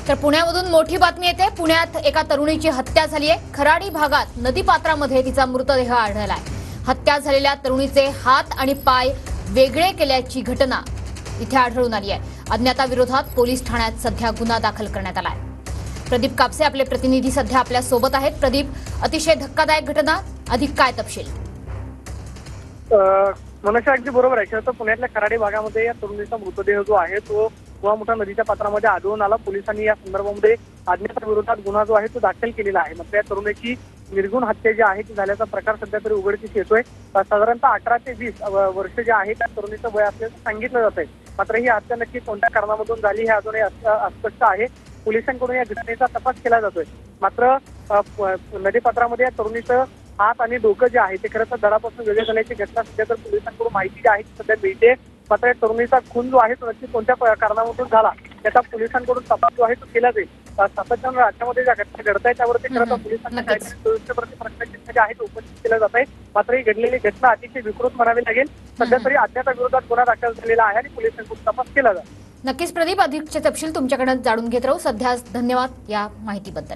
तर पुण्यामधून मोठी बातमी येते। पुण्यात एका तरुणीची हत्या झाली आहे। खराडी भागात नदीपात्रामध्ये तिचा मृतदेह आढळलाय। हत्या झालेल्या तरुणीचे हात आणि पाय वेगळे केल्याची घटना इथे आढळून आली आहे। अज्ञाताविरोधात पोलीस ठाण्यात सध्या गुन्हा दाखल करण्यात आलाय। प्रदीप कापसे आपले प्रतिनिधी सध्या आपल्या सोबत आहेत। प्रदीप, अतिशय धक्कादायक घटना, अधिक काय तपशील? मनुष्य अगदी बरोबर आहे। तर पुण्यातल्या खराडी भागामध्ये या तरुणीचा मृतदेह जो आहे तो मोठा नदीच्या पात्रामध्ये आढळून आला। पोलिसांनी या संदर्भामध्ये अज्ञाताविरोधात गुन्हा जो आहे तो दाखल केलेला आहे। मात्र या तरुणीची निर्गुण हत्या जी आहे ती झाल्याचा प्रकार सध्या तरी उघडकीस येतोय। साधारणतः 18 ते 20 वर्ष जे आहे त्या तरुणीचं वय असल्याचं सांगितलं जात आहे। मात्र ही हत्या नक्की कोणत्या कारणामधून झाली हे अजूनही अस्पष्ट आहे। पोलिसांकडून या घटनेचा तपास केला जातोय। मात्र नदीपात्रामध्ये या तरुणीचं हात आणि डोकं जे आहे ते खरं तर धडापासून वेगळे झाल्याची घटना सध्या तर पोलिसांकडून माहिती जी आहे ती सध्या मिळते। मात्र या तरुणीचा खून जो आहे तो नक्की कोणत्या कारणामधून झाला त्याचा पोलिसांकडून तपास जो आहे तो केला जाईल। सातत्यानं राज्यामध्ये ज्या घटना घडत आहेत त्यावरती खरं तर पोलिसांना सुरक्षेप्रती प्रश्नचिन्ह जे आहे ते उपस्थित केलं जात आहे। मात्र ही घडलेली घटना अतिशय विकृत म्हणावी लागेल। सध्या तरी अज्ञाताविरोधात गुन्हा दाखल झालेला आहे आणि पोलिसांकडून तपास केला जातो। नक्कीच प्रदीप, अधिकचे तपशील तुमच्याकडे जाणून घेत राहू। सध्या धन्यवाद या माहितीबद्दल।